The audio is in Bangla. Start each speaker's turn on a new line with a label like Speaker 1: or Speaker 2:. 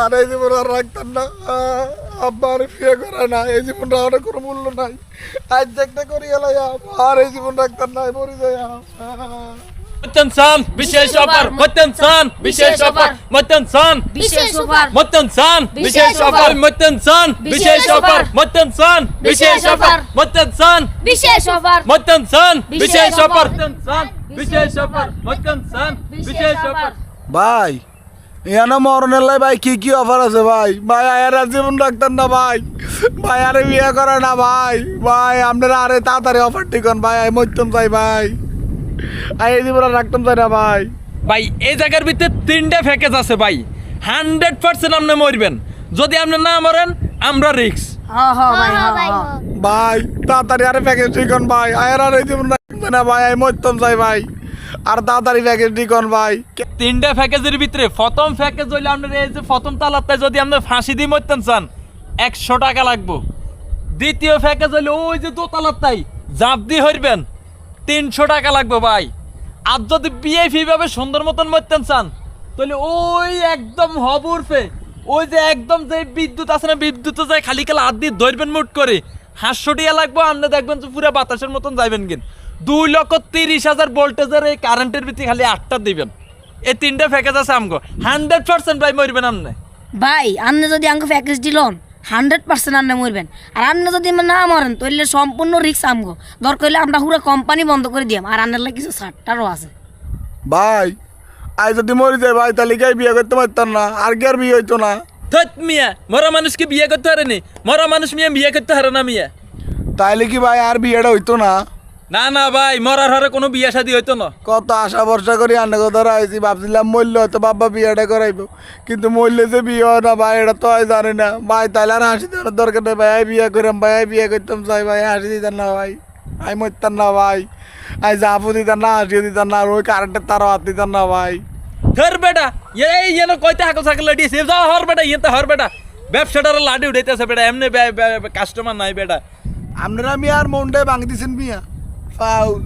Speaker 1: আর এই জীবন আর রাখতাম না। আব্বা আর বিয়ে করে না, এই জীবনটা অনেক কোনো মূল্য নাই। আজ একটা করি এলাম, আর এই জীবন রাখতাম না, মরি যাই।
Speaker 2: মতনসান বিশেষ অফার, মতনসান বিশেষ অফার, মতনসান
Speaker 3: বিশেষ অফার,
Speaker 2: মতনসান বিশেষ অফার, মতনসান বিশেষ অফার, মতনসান বিশেষ অফার, মতনসান
Speaker 3: বিশেষ অফার,
Speaker 2: মতনসান বিশেষ অফার, মতনসান বিশেষ অফার, মতনসান বিশেষ অফার।
Speaker 1: ভাই এখানে মরণের লাই ভাই কি কি অফার আছে ভাই? ভাই আর জীবন রাখতেন না ভাই, ভাই আরে বিয়ে করে না ভাই, ভাই আপনারা আরে তাড়াতাড়ি অফার টিকন ভাই, আমি মরতাম চাই ভাই, এই জীবন আর রাখতাম চাই না ভাই।
Speaker 2: ভাই এই জায়গার ভিতরে 3টা প্যাকেজ আছে ভাই, 100% আপনি মরবেন। যদি আপনি না মরেন আমরা রিস্ক।
Speaker 3: হ্যাঁ হ্যাঁ ভাই, হ্যাঁ হ্যাঁ
Speaker 1: ভাই তাড়াতাড়ি আরে প্যাকেজ টিকন ভাই, আর এই জীবন রাখতেন না ভাই, আমি মরতাম চাই ভাই, আর তাড়াতাড়ি প্যাকেজ টিকন ভাই।
Speaker 2: 3টা প্যাকেজের ভিতরে প্রথম প্যাকেজ হইলে আপনার এই যে প্রথম তালাতে যদি আপনি ফাঁসি দিয়ে মরতেন চান 100 টাকা লাগবে। দ্বিতীয় প্যাকেজ হইলে ওই যে দোতলাটাই জাপ দিয়ে হইবেন 300 টাকা লাগবে ভাই। আর যদি বিএফি ভাবে সুন্দর মতন মরতেন চান তাহলে ওই একদম হবুরফে ওই যে একদম যে বিদ্যুৎ আছে না, বিদ্যুৎ যায় খালি খালি হাত দিয়ে ধরবেন মুট করে 500 টাকা লাগবে। আপনি দেখবেন যে পুরো বাতাসের মতন যাইবেন কিন 2,30,000 ভোল্টেজের এই কারেন্টের ভিতরে খালি 8টা দিবেন। এই 3টা প্যাকেজ আছে আমগো, 100% ভাই মরবেন আপনি।
Speaker 3: ভাই আপনি যদি আমাকে প্যাকেজ দিলন 100% আপনি মরবেন, আর আপনি যদি না মরেন তাহলে সম্পূর্ণ রিস্ক আমগো। দরকার হলে আমরা পুরো কোম্পানি বন্ধ করে দিয়াম, আর আপনার লাগে কিছু ছাড়টারও আছে।
Speaker 1: ভাই আজ যদি মরি যায় ভাই তাহলে কি বিয়ে করতে পারতাম না, আর কি আর বিয়ে হইতো না?
Speaker 2: ধত মিয়া, মরা মানুষকে বিয়ে করতে পারেনি, মরা মানুষ মিয়া বিয়ে করতে পারে না মিয়া।
Speaker 1: তাইলে কি ভাই আর বিয়েটা হইতো না?
Speaker 2: না না ভাই, মরার হারে কোনো বিয়ে শাদী হইতো না।
Speaker 1: কত আশা ভরসা করি আন্না কথা আইছি, ভাবছিলাম মরলে হয়তো বাবা বিয়েটা করাইবো, কিন্তু মরলে যে বিয়ে হয় না ভাই এটা তো আমি জানি না ভাই। তাইলে আর হাসি দেওয়ার দরকার নেই ভাই, বিয়ে করাম ভাই, বিয়ে করতাম চাই ভাই, হাসি দিতাম না ভাই, আমি মরতাম না ভাই, আমি জাপু দিতাম না, হাসিও দিতাম না, আর ওই কারেন্টের তারও হাত দিতাম না ভাই।
Speaker 2: ধর বেটা এই যেন কয়তে হাকল সাকল লাডিয়েছে, যাও হর বেটা, ইয়েতে হর বেটা, ব্যবসাটার লাডি উঠাইতেছে বেটা, এমনি কাস্টমার নাই বেটা।
Speaker 1: আপনারা মিয়া আর মনটাই ভাঙি দিছেন মিয়া, ফাউল।